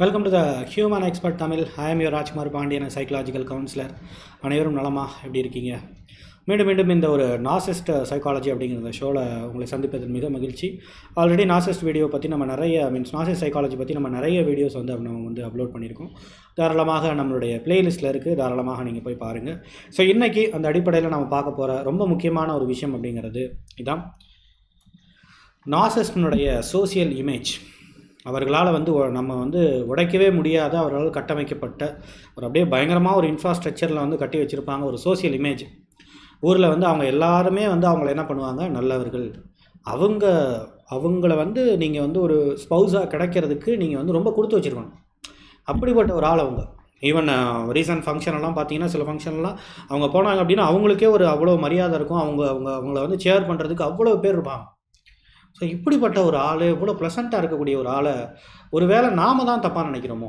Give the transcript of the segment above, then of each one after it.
Welcome to the human expert Tamil. I am your Rajkumar Pandian, psychological counsellor. அனைவரும் நலமா எப்படி இருக்கீங்க? மீண்டும் இந்த ஒரு நார்சிஸ்ட் சைக்காலஜி அப்படிங்கிற இந்த ஷோவில் உங்களை சந்திப்பதில் மிக மகிழ்ச்சி. ஆல்ரெடி நார்சிஸ்ட் வீடியோ பற்றி நம்ம நார்சிஸ்ட் சைக்காலஜி பற்றி நம்ம நிறைய வீடியோஸ் நம்ம அப்லோட் பண்ணியிருக்கோம். தாராளமாக நம்மளுடைய பிளேலிஸ்ட்டில் இருக்குது, தாராளமாக நீங்கள் போய் பாருங்கள். ஸோ இன்றைக்கி அந்த அடிப்படையில் நம்ம பார்க்க போகிற ரொம்ப முக்கியமான ஒரு விஷயம் அப்படிங்கிறது இதான், நார்சிஸ்டினுடைய சோசியல் இமேஜ். அவர்களால் நம்ம உடைக்கவே முடியாத, அவர்களால் கட்டமைக்கப்பட்ட ஒரு அப்படியே பயங்கரமாக ஒரு இன்ஃப்ராஸ்ட்ரக்சரில் கட்டி வச்சுருப்பாங்க ஒரு சோசியல் இமேஜ். ஊரில் அவங்க எல்லாருமே அவங்கள என்ன பண்ணுவாங்க, நல்லவர்கள். அவங்கள நீங்கள் ஒரு ஸ்பௌஸாக கிடைக்கிறதுக்கு நீங்கள் ரொம்ப கொடுத்து வச்சுருக்கணும். அப்படிப்பட்ட ஒரு ஆள் அவங்க. ஈவன் ரீசன்ட் ஃபங்க்ஷனெல்லாம் பார்த்தீங்கன்னா, சில ஃபங்க்ஷன்லாம் அவங்க போனாங்க அப்படின்னா அவங்களுக்கே ஒரு அவ்வளோ மரியாதை இருக்கும். அவங்கள சேர் பண்ணுறதுக்கு அவ்வளோ பேர் இருப்பாங்க. ஸோ இப்படிப்பட்ட ஒரு ஆள், இவ்வளோ ப்ளசண்ட்டாக இருக்கக்கூடிய ஒரு ஆளை ஒரு வேளை நாம் தான் தப்பாக நினைக்கிறோமோ,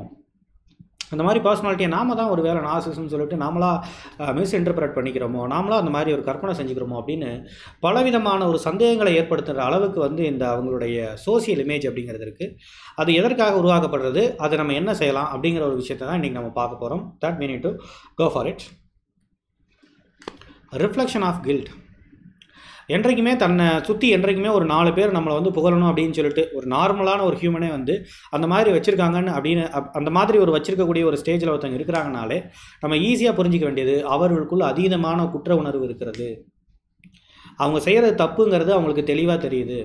அந்த மாதிரி பர்சனாலிட்டியை நாம் தான் ஒரு வேளை நார்சிசம்னு சொல்லிட்டு நாமளாக மிஸ் இன்டர்பிரேட் பண்ணிக்கிறோமோ, நாமளாக அந்த மாதிரி ஒரு கற்பனை செஞ்சுக்கிறோமோ அப்படின்னு பலவிதமான ஒரு சந்தேகங்களை ஏற்படுத்துகிற அளவுக்கு இந்த அவங்களுடைய சோசியல் இமேஜ் அப்படிங்கிறது இருக்குது. அது எதற்காக உருவாக்கப்படுறது, அதை நம்ம என்ன செய்யலாம் அப்படிங்கிற ஒரு விஷயத்தை தான் இன்றைக்கி நம்ம பார்க்க போகிறோம். That we need to go for it. Reflection of guilt. என்றைக்குமே தன்னை சுற்றி ஒரு 4 பேர் நம்மளை புகழணும் அப்படின்னு சொல்லிட்டு ஒரு நார்மலான ஒரு ஹியூமனே அந்த மாதிரி வச்சுருக்காங்கன்னு அப்படின்னு அந்த மாதிரி ஒரு வச்சுருக்கக்கூடிய ஒரு ஸ்டேஜில் ஒருத்தவங்க இருக்கிறாங்கனாலே நம்ம ஈஸியாக புரிஞ்சிக்க வேண்டியது, அவர்களுக்குள்ள அதீதமான குற்ற உணர்வு இருக்கிறது. அவங்க செய்கிறது தப்புங்கிறது அவங்களுக்கு தெளிவாக தெரியுது.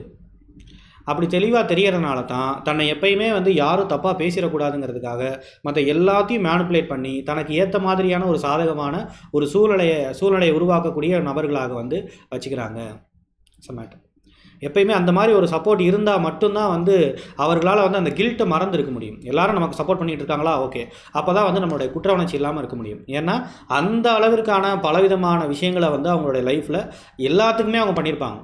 அப்படி தெளிவாக தெரியறதுனால தான் தன்னை எப்பயுமே யாரும் தப்பாக பேசிடக்கூடாதுங்கிறதுக்காக மற்ற எல்லாத்தையும் மேனிப்புலேட் பண்ணி தனக்கு ஏற்ற மாதிரியான ஒரு சாதகமான ஒரு சூழ்நிலையை உருவாக்கக்கூடிய நபர்களாக வச்சுக்கிறாங்க. மேட்டர் எப்பயுமே அந்த மாதிரி ஒரு சப்போர்ட் இருந்தால் மட்டும்தான் அவர்களால் அந்த கில்ட்டை மறந்துருக்க முடியும். எல்லாரும் நமக்கு சப்போர்ட் பண்ணிகிட்டு இருக்காங்களா, ஓகே, அப்போ தான் நம்மளுடைய குற்ற உணர்ச்சி இல்லாமல் இருக்க முடியும். ஏன்னா அந்த அளவிற்கான பலவிதமான விஷயங்களை அவங்களுடைய லைஃப்பில் எல்லாத்துக்குமே அவங்க பண்ணியிருப்பாங்க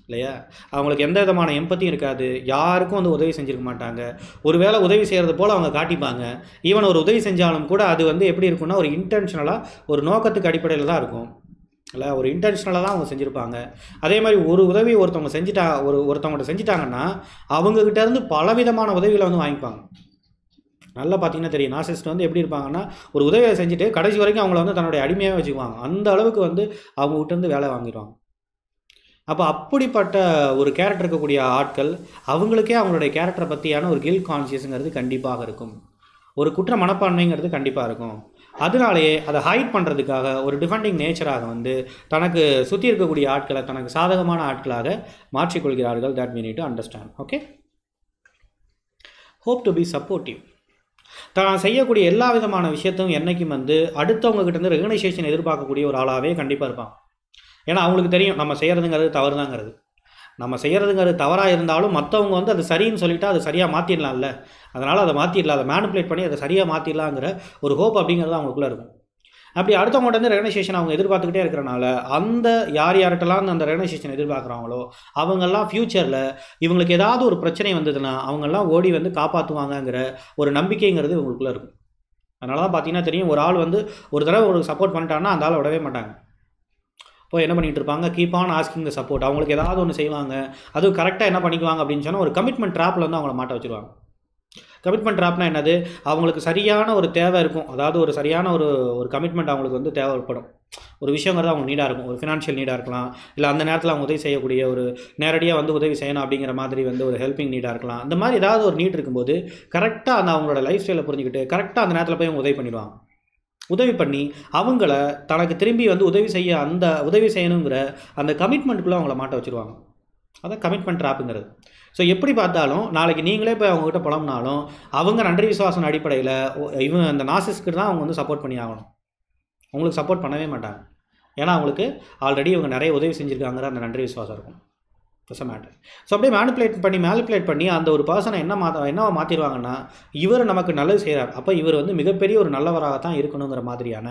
இல்லையா. அவங்களுக்கு எந்த விதமான எம்பத்தியும் இருக்காது, யாருக்கும் உதவி செஞ்சுருக்க மாட்டாங்க. ஒரு வேளை உதவி செய்கிறது போல் அவங்க காட்டிப்பாங்க. ஈவன் ஒரு உதவி செஞ்சாலும் கூட அது எப்படி இருக்குன்னா, ஒரு இன்டென்ஷனலாக ஒரு நோக்கத்துக்கு அடிப்படையில் தான் இருக்கும் இல்லை, ஒரு இன்டென்ஷனலாக தான் அவங்க செஞ்சுருப்பாங்க. அதே மாதிரி ஒரு உதவி ஒருத்தவங்கள்ட்ட செஞ்சிட்டாங்கன்னா அவங்கக்கிட்டேருந்து பலவிதமான உதவிகளை வாங்கிப்பாங்க. நல்லா பார்த்தீங்கன்னா தெரியும், நார்சிஸ்ட் எப்படி இருப்பாங்கன்னா, ஒரு உதவியை செஞ்சுட்டு கடைசி வரைக்கும் அவங்கள தன்னுடைய அடிமையாக வச்சுக்குவாங்க. அந்த அளவுக்கு அவங்ககிட்டேருந்து வேலை வாங்கிடுவாங்க. அப்போ அப்படிப்பட்ட ஒரு கேரக்டர் இருக்கக்கூடிய ஆட்கள் அவங்களுக்கே அவங்களுடைய கேரக்டரை பற்றியான ஒரு கில்ட் கான்ஷியஸுங்கிறது கண்டிப்பாக இருக்கும், ஒரு குற்ற மனப்பான்மைங்கிறது கண்டிப்பாக இருக்கும். அதனாலேயே அதை ஹைட் பண்ணுறதுக்காக ஒரு டிஃபெண்டிங் நேச்சராக தனக்கு சுற்றி இருக்கக்கூடிய ஆட்களை தனக்கு சாதகமான ஆட்களாக மாற்றிக்கொள்கிறார்கள். That we need to understand. Okay, hope to be supportive. தான் செய்யக்கூடிய எல்லா விதமான விஷயத்தையும் என்றைக்கும் அடுத்தவங்க கிட்டேருந்து ரெகனைசேஷன் எதிர்பார்க்கக்கூடிய ஒரு ஆளாகவே கண்டிப்பாக இருப்பான். ஏன்னா அவங்களுக்கு தெரியும் நம்ம செய்கிறதுங்கிறது தவறு தாங்கிறது. நம்ம செய்கிறதுங்கிறது தவறாக இருந்தாலும் மற்றவங்க அது சரின்னு சொல்லிவிட்டு அதை சரியாக மாற்றிடலாம்ல, அதனால் அதை மாற்றிடலாம், அதை மேனிப்புலேட் பண்ணி அதை சரியாக மாற்றிடலாங்கிற ஒரு ஹோப் அப்படிங்கிறது அவங்களுக்குள்ளே இருக்கும். அப்படி அடுத்தவங்கள்ட்ட ரெகனைசேஷன் அவங்க எதிர்பார்த்துக்கிட்டே இருக்கிறனால அந்த யார்கிட்டலாம் அந்த ரெகனைசேஷன் எதிர்பார்க்குறாங்களோ அவங்கெல்லாம் ஃப்யூச்சரில் இவங்களுக்கு ஏதாவது ஒரு பிரச்சனை வந்ததுன்னா அவங்கெல்லாம் ஓடி காப்பாற்றுவாங்கங்கிற ஒரு நம்பிக்கைங்கிறது இவங்களுக்குள்ளே இருக்கும். அதனால தான் பார்த்தீங்கன்னா தெரியும், ஒரு ஆள் ஒரு தடவை ஒரு சப்போர்ட் பண்ணிட்டாங்கன்னா அந்த ஆளை விடவே மாட்டாங்க. இப்போ என்ன பண்ணிகிட்டு இருப்பாங்க, keep on asking the support. அவங்களுக்கு ஏதாவது ஒன்று செய்வாங்க, அதுவும் கரெக்டாக என்ன பண்ணிக்குவாங்க அப்படின்னு சொன்னால் ஒரு கமிட்மெண்ட் ட்ராப்பில் அவங்கள மாட்ட வச்சுருவாங்க. கமிட்மெண்ட் ட்ராப்னா என்னது, அவங்களுக்கு சரியான ஒரு தேவை இருக்கும், அதாவது ஒரு சரியான ஒரு கமிட்மெண்ட் அவங்களுக்கு தேவைப்படும். ஒரு விஷயங்கிறது அவங்க நீடாக இருக்கும், ஒரு ஃபினான்ஷியல் நீடாக இருக்கலாம், இல்லை அந்த நேரத்தில் அவங்க உதவி செய்யக்கூடிய ஒரு நேரடியாக உதவி செய்யணும் அப்படிங்கிற மாதிரி ஒரு ஹெல்பிங் நீடாக இருக்கலாம். அந்த மாதிரி ஏதாவது ஒரு நீட் இருக்கும்போது கரெக்டாக அவங்களோட லைஃப் ஸ்டைலை புரிஞ்சுக்கிட்டு கரெக்டாக அந்த நேரத்தில் போய் அவங்க உதவி பண்ணிடுவாங்க. உதவி பண்ணி அவங்கள தனக்கு திரும்பி உதவி செய்யணுங்கிற அந்த கமிட்மெண்ட்டுக்குள்ளே அவங்கள மாட்ட வச்சுருவாங்க. அதான் கமிட்மெண்ட் ட்ராப்புங்கிறது. ஸோ எப்படி பார்த்தாலும் நாளைக்கு நீங்களே போய் அவங்ககிட்ட புலம்னாலும் அவங்க நன்றி விசுவாசம் அடிப்படையில் அந்த நார்சிஸ்ட்க்கு தான் அவங்க சப்போர்ட் பண்ணி ஆகணும். அவங்களுக்கு சப்போர்ட் பண்ணவே மாட்டாங்க. ஏன்னா அவங்களுக்கு ஆல்ரெடி இவங்க நிறைய உதவி செஞ்சுருக்காங்கிற அந்த நன்றி விசுவாசம் இருக்கும். மேட்டர். ஸோ அப்படியே மேனிப்புலேட் பண்ணி அந்த ஒரு பர்சனை என்னவா மாற்றிடுவாங்கன்னா, இவர் நமக்கு நல்லது செய்கிறார், அப்போ இவர் மிகப்பெரிய ஒரு நல்லவராகத்தான் இருக்கணுங்கிற மாதிரியான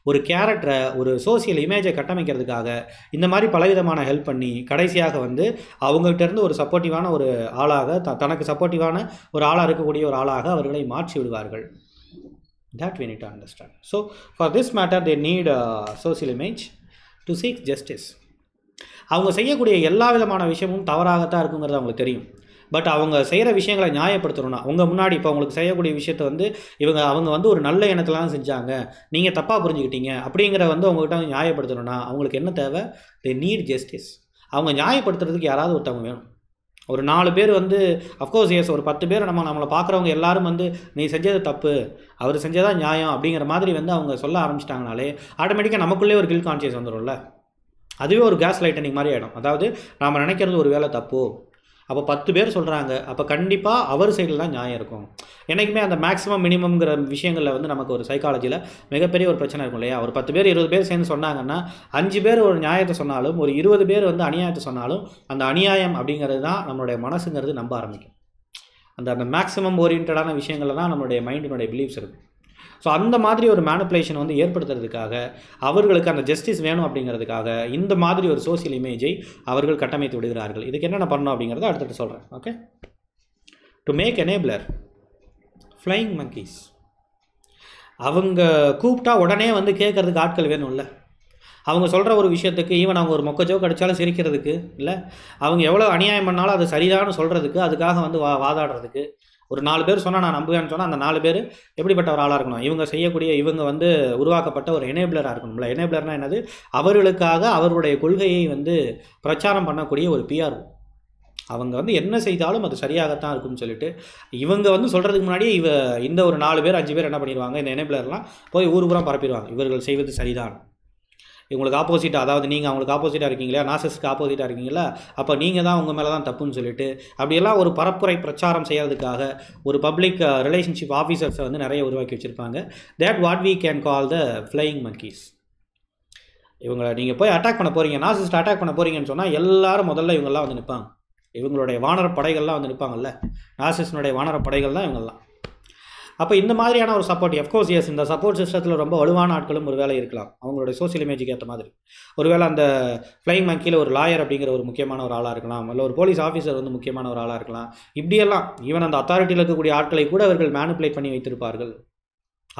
ஒரு கேரக்டரை, ஒரு சோசியல் இமேஜை கட்டமைக்கிறதுக்காக இந்த மாதிரி பலவிதமான ஹெல்ப் பண்ணி கடைசியாக அவங்ககிட்டேருந்து ஒரு சப்போர்ட்டிவான ஒரு ஆளாக தனக்கு சப்போர்ட்டிவான ஒரு ஆளாக இருக்கக்கூடிய ஒரு ஆளாக அவர்களை மாற்றி விடுவார்கள். That we need to understand. So for this matter they need a social image to seek justice. அவங்க செய்யக்கூடிய எல்லா விதமான விஷயமும் தவறாகத்தான் இருக்குங்கிறது அவங்களுக்கு தெரியும். பட் அவங்க செய்கிற விஷயங்களை நியாயப்படுத்தணும்னா உங்கள் முன்னாடி இப்போ உங்களுக்கு செய்யக்கூடிய விஷயத்தை வந்து அவங்க வந்து ஒரு நல்ல எண்ணத்தில் தான் செஞ்சாங்க, நீங்கள் தப்பாக புரிஞ்சுக்கிட்டீங்க அப்படிங்கிற வந்து அவங்ககிட்ட நியாயப்படுத்தணும்னா அவங்களுக்கு என்ன தேவை? They need justice. அவங்க நியாயப்படுத்துறதுக்கு யாராவது ஒருத்தவங்க வேணும். ஒரு 4 பேர் வந்து அஃப்கோர்ஸ் எஸ், ஒரு 10 பேர் நம்மளை பார்க்குறவங்க எல்லாரும் வந்து நீ செஞ்சது தப்பு, அவர் செஞ்சதான் நியாயம் அப்படிங்கிற மாதிரி வந்து அவங்க சொல்ல ஆரம்பிச்சிட்டாங்கனாலே ஆட்டோமேட்டிக்காக நமக்குள்ளே ஒரு கில் கான்ஷியஸ் வந்துடும்ல. அதுவே ஒரு கேஸ் லைட்டனிங் மாதிரி ஆகிடும். அதாவது நாம் நினைக்கிறது ஒரு வேலை தப்பு, அப்போ 10 பேர் சொல்கிறாங்க, அப்போ கண்டிப்பாக அவர் சைடில் தான் நியாயம் இருக்கும். என்றைக்குமே அந்த மேக்ஸிமம் மினிமம்ங்கிற விஷயங்களில் வந்து நமக்கு ஒரு சைக்காலஜியில் மிகப்பெரிய ஒரு பிரச்சனை இருக்கும் இல்லையா? ஒரு 10 பேர் 20 பேர் சேர்ந்து சொன்னாங்கன்னா 5 பேர் ஒரு நியாயத்தை சொன்னாலும் ஒரு 20 பேர் வந்து அநியாயத்தை சொன்னாலும் அந்த அநியாயம் அப்படிங்கிறது தான் நம்மளுடைய மனசுங்கிறது நம்ப ஆரம்பிக்கும். அந்த மேக்ஸிமம் ஓரியன்டான விஷயங்களில் தான் நம்மளுடைய மைண்டினுடைய பிலீஃப்ஸ் இருக்குது. ஸோ அந்த மாதிரி ஒரு மேனிப்புலேஷன் வந்து ஏற்படுத்துறதுக்காக அவர்களுக்கு அந்த ஜஸ்டிஸ் வேணும் அப்படிங்கிறதுக்காக இந்த மாதிரி ஒரு சோசியல் இமேஜை அவர்கள் கட்டமைத்து விடுகிறார்கள். இதுக்கு என்னென்ன பண்ணணும் அப்படிங்கிறத அடுத்துட்டு சொல்கிறேன். Okay, to make enabler flying monkeys. அவங்க கூப்பிட்டா உடனே வந்து கேட்குறதுக்கு ஆட்கள் வேணும்ல. அவங்க சொல்கிற ஒரு விஷயத்துக்கு ஈவன் அவங்க ஒரு மொக்க ஜோக் அடித்தாலும் சிரிக்கிறதுக்கு இல்லை, அவங்க எவ்வளோ அநியாயம் பண்ணாலும் அது சரிதான்னு சொல்கிறதுக்கு, அதுக்காக வந்து வாதாடுறதுக்கு ஒரு 4 பேர் சொன்னால் நான் நம்புவேன்னு சொன்னால் அந்த 4 பேர் எப்படிப்பட்ட ஒரு ஆளாக இருக்கணும்? இவங்க வந்து உருவாக்கப்பட்ட ஒரு எனேபிளராக இருக்கணும்ல. எனேபிளர்னால் என்னது? அவர்களுக்காக அவருடைய கொள்கையை வந்து பிரச்சாரம் பண்ணக்கூடிய ஒரு பிஆர். அவங்க வந்து என்ன செய்தாலும் அது சரியாகத்தான் இருக்கும்னு சொல்லிட்டு இவங்க வந்து சொல்கிறதுக்கு முன்னாடி இந்த ஒரு 4 பேர் 5 பேர் என்ன பண்ணிடுவாங்க, இந்த எனேபிளர்லாம் போய் ஊர் பூரா பரப்பிடுவாங்க, இவர்கள் செய்வது சரிதான். இவங்களுக்கு ஆப்போசிட்டாக, அதாவது நீங்கள் அவங்களுக்கு ஆப்போசிட்டாக இருக்கீங்களா, நாசஸ்க்கு ஆப்போசிட்டாக இருக்கீங்களா, அப்போ நீங்கள் தான் உங்கள் மேலே தான் தப்புன்னு சொல்லிட்டு அப்படியெல்லாம் ஒரு பரப்புரை பிரச்சாரம் செய்கிறதுக்காக ஒரு பப்ளிக் ரிலேஷன்ஷிப் ஆஃபீஸர்ஸை வந்து நிறைய உருவாக்கி வச்சுருப்பாங்க. That what we can call the flying monkeys. இவங்களை நீங்கள் போய் அட்டாக் பண்ண போகிறீங்க, நாசிஸ்ட் அட்டாக் பண்ண போகிறீங்கன்னு சொன்னால் எல்லாரும் முதல்ல இவங்கெல்லாம் வந்து நிற்பாங்க. இவங்களுடைய வானர படைகள்லாம் வந்து நிற்பாங்கல்ல, நாசிஸ்டினுடைய வானர படைகள் தான் இவங்கெல்லாம். அப்போ இந்த மாதிரியான ஒரு சப்போர்ட், அஃப்கோர்ஸ் எஸ், இந்த சப்போர்ட் சிஸ்டத்தில் ரொம்ப வலுவான ஆட்களும் ஒரு வேலை இருக்கலாம் அவங்களுடைய சோசியல் இமேஜுக்கு ஏற்ற மாதிரி. ஒருவேளை அந்த ஃப்ளையிங் மங்கியில் ஒரு லாயர் அப்படிங்கிற ஒரு முக்கியமான ஒரு ஆளாக இருக்கலாம், இல்லை ஒரு போலீஸ் ஆஃபீஸர் வந்து முக்கியமான ஒரு ஆளாக இருக்கலாம். இப்படியெல்லாம் ஈவன் அந்த அத்தாரிட்டியில் இருக்கக்கூடிய ஆட்களை கூட அவர்கள் மேனிப்புலேட் பண்ணி வைத்திருப்பார்கள்.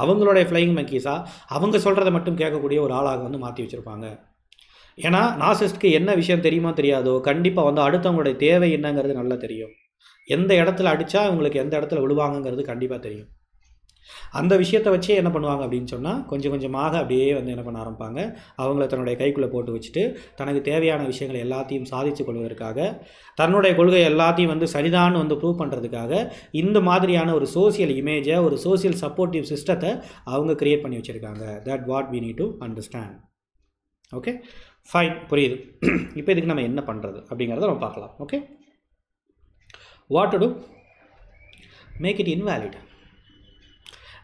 அவங்களுடைய ஃப்ளையிங் மங்கீஸாக அவங்க சொல்கிறத மட்டும் கேட்கக்கூடிய ஒரு ஆளாக வந்து மாற்றி வச்சுருப்பாங்க. ஏன்னா நாசிஸ்ட்க்கு என்ன விஷயம் தெரியுமோ தெரியாதோ, கண்டிப்பாக வந்து அடுத்தவங்களுடைய தேவை என்னங்கிறது நல்லா தெரியும். எந்த இடத்துல அடித்தா இவங்களுக்கு எந்த இடத்துல விழுவாங்கங்கிறது கண்டிப்பாக தெரியும். அந்த விஷயத்தை வச்சே என்ன பண்ணுவாங்க அப்படின்னு சொன்னால் கொஞ்சம் கொஞ்சமாக அப்படியே வந்து என்ன பண்ண ஆரம்பிப்பாங்க, அவங்கள தன்னுடைய கைக்குள்ளே போட்டு வச்சுட்டு தனக்கு தேவையான விஷயங்களை எல்லாத்தையும் சாதித்து கொள்வதற்காக, தன்னுடைய கொள்கை எல்லாத்தையும் வந்து சரிதான்னு வந்து ப்ரூவ் பண்ணுறதுக்காக இந்த மாதிரியான ஒரு சோசியல் இமேஜை, ஒரு சோசியல் சப்போர்ட்டிவ் சிஸ்டத்தை அவங்க க்ரியேட் பண்ணி வச்சுருக்காங்க. That what we need to understand. Okay fine, புரியுது. இப்போ இதுக்கு நம்ம என்ன பண்ணுறது அப்படிங்கிறத நம்ம பார்க்கலாம். Okay, what to do? Make it invalid.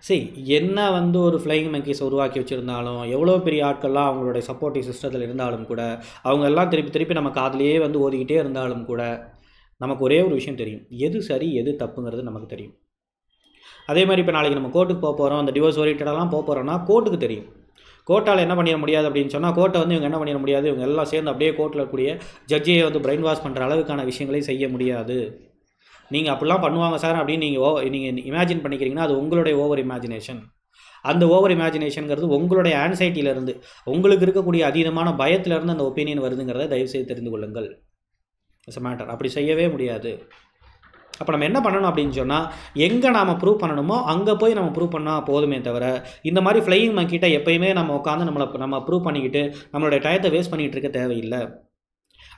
சரி, என்ன வந்து ஒரு ஃப்ளையிங் மங்கீஸ் உருவாக்கி வச்சுருந்தாலும், எவ்வளோ பெரிய ஆட்கள்லாம் அவங்களுடைய சப்போர்ட்டிவ் சிஸ்டத்தில் இருந்தாலும் கூட, அவங்க எல்லாம் திருப்பி நம்ம காதிலேயே வந்து ஓதிக்கிட்டே இருந்தாலும் கூட, நமக்கு ஒரே ஒரு விஷயம் தெரியும், எது சரி எது தப்புங்கிறது நமக்கு தெரியும். அதே மாதிரி இப்போ நாளைக்கு நம்ம கோர்ட்டுக்கு போக போகிறோம், அந்த டிவோர்ஸ் ஓரியன்டாலாம் போக போகிறோம்னா கோர்ட்டுக்கு தெரியும். கோர்ட்டால் என்ன பண்ணிட முடியாது அப்படின்னு சொன்னால், கோர்ட்டை வந்து இவங்க என்ன பண்ணிட முடியாது, இவங்க எல்லாம் சேர்ந்து அப்படியே கோர்ட்டில் இருக்கக்கூடிய ஜட்ஜியை வந்து பிரெயின் வாஷ் பண்ணுற அளவுக்கான விஷயங்களையும் செய்ய முடியாது. நீங்கள் அப்படிலாம் பண்ணுவாங்க சார் அப்படின்னு நீங்கள் இமேஜின் பண்ணிக்கிறீங்கன்னா அது உங்களுடைய ஓவர் இமேஜினேஷன். அந்த ஓவர் இமேஜினேஷனுங்கிறது உங்களுடைய ஆன்சைட்டியிலேருந்து, உங்களுக்கு இருக்கக்கூடிய அதீதமான பயத்திலேருந்து அந்த ஒப்பீனியன் வருதுங்கிறத தயவுசெய்து தெரிந்து கொள்ளுங்கள். It's a matter. அப்படி செய்யவே முடியாது. அப்போ நம்ம என்ன பண்ணணும் அப்படின்னு சொன்னால், எங்கே நாம் ப்ரூவ் பண்ணணுமோ அங்கே போய் நம்ம ப்ரூவ் பண்ணால் போதுமே தவிர, இந்த மாதிரி ஃப்ளையிங் மங்கிட்ட எப்போயுமே நம்ம உட்காந்து நம்ம ப்ரூவ் பண்ணிக்கிட்டு நம்மளுடைய டயத்தை வேஸ்ட் பண்ணிகிட்டு இருக்க தேவையில்லை.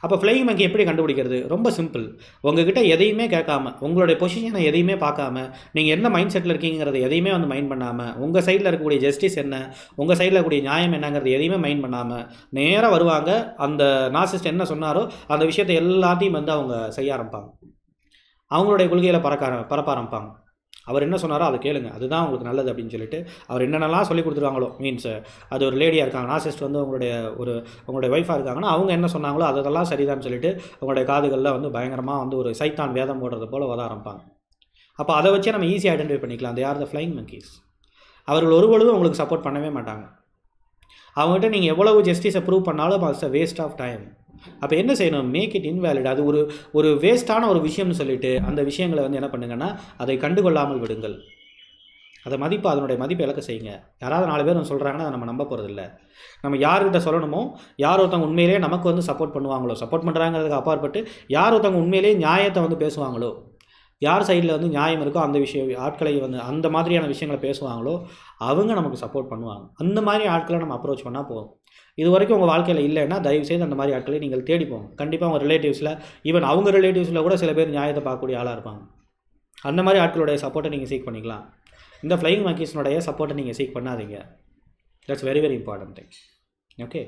அப்போ ஃப்ளையிங் மங்கி எப்படி கண்டுபிடிக்கிறது? ரொம்ப சிம்பிள். உங்ககிட்ட எதையுமே கேட்காம, உங்களுடைய பொசிஷனை எதையுமே பார்க்காம, நீங்கள் என்ன மைண்ட் செட்டில் இருக்கீங்கிறத எதையுமே வந்து மைண்ட் பண்ணாமல், உங்கள் சைடில் இருக்கக்கூடிய ஜஸ்டிஸ் என்ன, உங்கள் சைடில் இருக்கக்கூடிய நியாயம் என்னங்கிறது எதையுமே மைண்ட் பண்ணாமல் நேராக வருவாங்க. அந்த நாசிஸ்ட் என்ன சொன்னாரோ அந்த விஷயத்தை எல்லாத்தையும் வந்து அவங்க செய்ய ஆரம்பிப்பாங்க. அவங்களுடைய கொள்கையில் பரப்ப ஆரம்பிப்பாங்க. அவர் என்ன சொன்னாரோ அதை கேளுங்க, அதுதான் உங்களுக்கு நல்லது அப்படின்னு சொல்லிட்டு அவர் என்னென்னலாம் சொல்லி கொடுத்துருவாங்களோ, மீன்ஸ் அது ஒரு லேடியாக இருக்காங்க, நாசிஸ்ட் வந்து உங்களுடைய ஒய்ஃபாக இருக்காங்கன்னா அவங்க என்ன சொன்னாங்களோ அதெல்லாம் சரிதான்னு சொல்லிட்டு உங்களுடைய காதுகளில் வந்து பயங்கரமாக வந்து ஒரு சைத்தான் வேதம் போடுறது போல் வர ஆரம்பிப்பாங்க. அப்போ அதை வச்சே நம்ம ஈஸியாக ஐடென்டிஃபை பண்ணிக்கலாம், they are the flying monkeys. அவர்கள் ஒரு பொழுதும் உங்களுக்கு சப்போர்ட் பண்ணவே மாட்டாங்க. அவங்ககிட்ட நீங்கள் எவ்வளவு ஜஸ்டிஸை ப்ரூவ் பண்ணாலும் அது வேஸ்ட் ஆஃப் டைம். அப்போ என்ன செய்யணும்? Make it invalid. அது ஒரு வேஸ்ட்டான ஒரு விஷயம்னு சொல்லிட்டு அந்த விஷயங்களை வந்து என்ன பண்ணுங்கன்னா அதை கண்டுகொள்ளாமல் விடுங்கள். அதை அதனுடைய மதிப்பை இழக்க செய்யுங்க. யாராவது 4 பேர் சொல்கிறாங்கன்னா அதை நம்ம நம்ப போகிறதில்ல. நம்ம யார்கிட்ட சொல்லணுமோ, யார் ஒருத்தவங்க உண்மையிலேயே நமக்கு வந்து சப்போர்ட் பண்ணுவாங்களோ, சப்போர்ட் பண்ணுறாங்கிறதுக்கு அப்பாற்பட்டு யார் ஒருத்தவங்க உண்மையிலேயே நியாயத்தை வந்து பேசுவாங்களோ, யார் சைடில் வந்து நியாயம் இருக்கோ அந்த ஆட்களை வந்து அந்த மாதிரியான விஷயங்களை பேசுவாங்களோ அவங்க நமக்கு சப்போர்ட் பண்ணுவாங்க. அந்த மாதிரி ஆட்களை நம்ம அப்ரோச் பண்ணால் போதும். இது வரைக்கும் உங்கள் வாழ்க்கையில் இல்லைன்னா தயவுசெய்து அந்த மாதிரி ஆட்களை நீங்கள் தேடி போங்க. கண்டிப்பாக உங்கள் ரிலேட்டிவ்ஸில், ஈவன் அவங்க ரிலேட்டிவ்ஸில் கூட சில பேர் நியாயத்தை பார்க்கக்கூடிய ஆளாக இருப்பாங்க. அந்த மாதிரி ஆட்களுடைய சப்போர்ட்டை நீங்கள் சீக் பண்ணிக்கலாம். இந்த ஃப்ளையிங் மங்கீஸ்னுடைய சப்போர்ட்டை நீங்கள் சீக் பண்ணாதீங்க. That's very very important thing. Okay,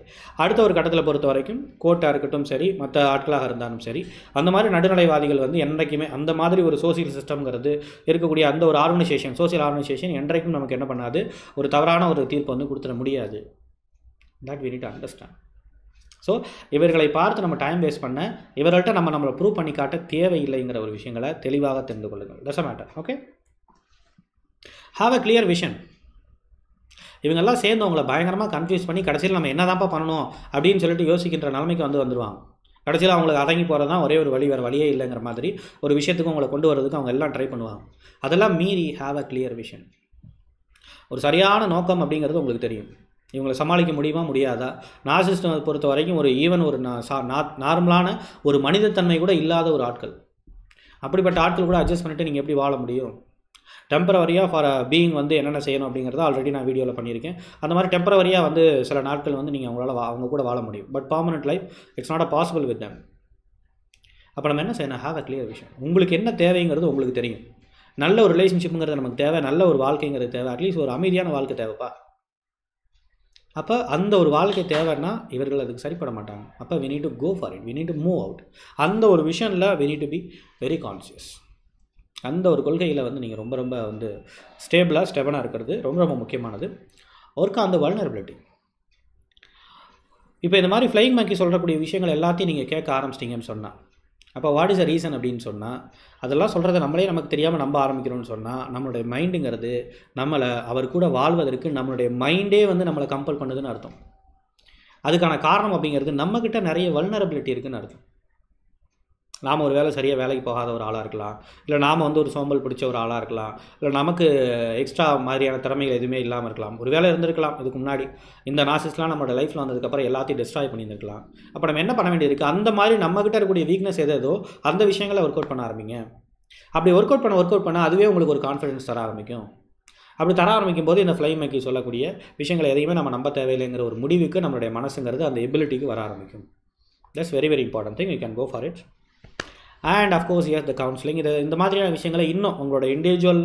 அடுத்த ஒரு கட்டத்தில் பொறுத்த வரைக்கும் கோர்ட்டாக இருக்கட்டும் சரி, மற்ற ஆட்களாக இருந்தாலும் சரி, அந்த மாதிரி நடுநிலைவாதிகள் வந்து என்றைக்குமே அந்த மாதிரி ஒரு சோசியல் சிஸ்டம்ங்கிறது இருக்கக்கூடிய அந்த ஒரு ஆர்கனைசேஷன், சோசியல் ஆர்கனைசேஷன் என்றைக்கும் நமக்கு என்ன பண்ணாது, ஒரு தவறான ஒரு தீர்ப்பு வந்து கொடுத்துட முடியாது. That we need to understand. So இவர்களை பார்த்து நம்ம டைம் வேஸ்ட் பண்ண, இவர்கள்ட்ட நம்மளை ப்ரூவ் பண்ணி காட்ட தேவையில்லைங்கிற ஒரு விஷயங்களை தெளிவாக தெரிந்து கொள்ளுங்கள். That's a matter. Okay, have a clear vision. இவங்கெல்லாம் சேர்ந்து அவங்கள பயங்கரமாக கன்ஃபியூஸ் பண்ணி கடைசியில் நம்ம என்ன தான்ப்பா பண்ணணும் அப்படின்னு சொல்லிட்டு யோசிக்கின்ற நிலைமைக்கு வந்துடுவாங்க. கடைசியில் அவங்களுக்கு அடங்கி போகிறது தான் ஒரே ஒரு வழி, வேறு வழியே இல்லைங்கிற மாதிரி ஒரு விஷயத்துக்கு அவங்களை கொண்டு வரதுக்கு அவங்க எல்லாம் ட்ரை பண்ணுவாங்க. அதெல்லாம் மீறி ஹாவ் அ கிளியர் விஷன். ஒரு சரியான நோக்கம் அப்படிங்கிறது உங்களுக்கு தெரியும். இவங்களை சமாளிக்க முடியுமா முடியாதா? நார்சிஸ்டை பொறுத்த வரைக்கும் ஒரு நார்மலான ஒரு மனிதத்தன்மை கூட இல்லாத ஒரு ஆட்கள். அப்படிப்பட்ட ஆட்கள் கூட அட்ஜஸ்ட் பண்ணிவிட்டு நீங்கள் எப்படி வாழ முடியும்? டெம்பரவரியாக ஃபார் பீயிங் வந்து என்னென்ன செய்யணும் அப்படிங்கிறத ஆல்ரெடி நான் வீடியோவில் பண்ணியிருக்கேன். அந்த மாதிரி டெம்பரவரியாக வந்து சில நாட்கள் வந்து நீங்கள் அவங்க கூட வாழ முடியும். But permanent life it's not a possible with them. அப்போ நம்ம என்ன செய்யணும்? Have a clear vision. உங்களுக்கு என்ன தேவைங்கிறது உங்களுக்கு தெரியும். நல்ல ஒரு ரிலேஷன்ஷிப்புங்கிறது நமக்கு தேவை, நல்ல ஒரு வாழ்க்கைங்கிறது தேவை, அட்லீஸ்ட் ஒரு அமைதியான வாழ்க்கை தேவைப்பா. அப்போ அந்த ஒரு வாழ்க்கை தேவைன்னா இவர்கள் அதுக்கு சரிப்பட மாட்டாங்க. அப்போ we need to go for it, we need to move out. அந்த ஒரு விஷனில் we need to be very conscious. அந்த ஒரு கொள்கையில் வந்து நீங்கள் ரொம்ப ரொம்ப வந்து ஸ்டெபனாக இருக்கிறது ரொம்ப ரொம்ப முக்கியமானது. Work on the vulnerability. இப்போ இந்த மாதிரி ஃப்ளையிங் மங்கி சொல்லக்கூடிய விஷயங்கள் எல்லாத்தையும் நீங்கள் கேட்க ஆரம்பிச்சிட்டிங்கன்னு சொன்னால், அப்போ வாட் இஸ் அ ரீசன் அப்படின்னு சொன்னால், அதெல்லாம் சொல்கிறத நமக்கு தெரியாமல் நம்ப ஆரம்பிக்கிறோன்னு சொன்னால், நம்மளுடைய மைண்டுங்கிறது நம்மளை அவர் கூட வாழ்வதற்கு நம்மளுடைய மைண்டே வந்து நம்மளை கம்பல் பண்ணுதுன்னு அர்த்தம். அதுக்கான காரணம் அப்படிங்கிறது நம்மக்கிட்ட நிறைய வல்னரபிலிட்டி இருக்குதுன்னு அர்த்தம். நாம் ஒரு சரியாக வேலைக்கு போகாத ஒரு ஆளாக இருக்கலாம், இல்லை நாம் வந்து ஒரு சோம்பல் பிடிச்ச ஒரு ஆளாக இருக்கலாம், இல்லை நமக்கு எக்ஸ்ட்ரா மாதிரியான திறமைகள் எதுவுமே இல்லாமல் இருக்கலாம். ஒரு வேலை இருந்திருக்கலாம் இதுக்கு முன்னாடி. இந்த நார்சிஸ்ட்லாம் நம்மளோட லைஃப்பில் வந்ததுக்கப்புறம் எல்லாத்தையும் டிஸ்ட்ராய் பண்ணியிருந்துருக்கலாம். அப்போ நம்ம என்ன பண்ண வேண்டியிருக்கு? அந்த மாதிரி நம்மக்கிட்ட இருக்கக்கூடிய வீக்னஸ் எதோ அந்த விஷயங்களை ஒர்க் அவுட் பண்ண ஆரம்பிங்க. அப்படி ஒர்க் அவுட் பண்ண அதுவே உங்களுக்கு ஒரு கான்ஃபிடன்ஸ் தர ஆரம்பிக்கும். அப்படி தர ஆரம்பிக்கும் போது இந்த ஃப்ளையிங் மங்கி சொல்லக்கூடிய விஷயங்களை எதையுமே நம்ம நம்ப தேவையில்லைங்கிற ஒரு முடிவுக்கு நம்மளுடைய மனசுங்கிறது அந்த எபிலிட்டிக்கு வர ஆரம்பிக்கும். That's very very important thing. You can go for it. And of course yes the counselling. இந்த மாதிரியான விஷயங்களை இன்னும் உங்களோட இண்டிவிஜுவல்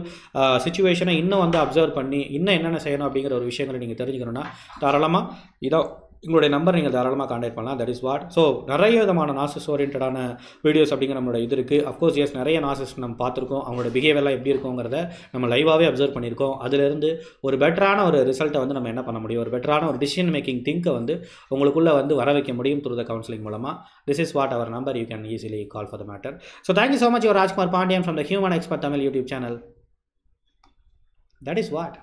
சிச்சுவேஷனை இன்னும் வந்து அப்சர்வ் பண்ணி இன்னும் என்னென்ன செய்யணும் அப்படிங்கிற ஒரு விஷயங்களை நீங்கள் தெரிஞ்சுக்கணுன்னா தாராளமாக உங்களுடைய நம்பர் நீங்கள் தாராளமாக கான்டாக்ட் பண்ணலாம். That is what. ஸோ நிறைய விதமான நார்சிஸ்ட் ஓரியன்டான வீடியோஸ் அப்படிங்கிற நம்மளோட இது இருக்குது. அஃப்கோர்ஸ் எஸ் நிறைய நார்சிஸ்ட் நம்ம பார்த்துருக்கோம். அவங்களோட பிஹேவியர்லாம் எப்படி இருக்குங்கிறத நம்ம லைவாகவே அப்சர்வ் பண்ணியிருக்கோம். அதிலிருந்து ஒரு பெட்டரான ஒரு ரிசல்ட்டை வந்து நம்ம என்ன பண்ண முடியும், ஒரு பெட்டரான ஒரு டிசிஷன் மேக்கிங் திங்கை வந்து உங்களுக்குள்ளே வந்து வர வைக்க முடியும் த்ரூ த கவுன்சிலிங் மூலமாக. This is what our number. You can easily call for the matter. So thank you so much. Your Rajkumar Pandian from the human expert Tamil YouTube channel. That is what.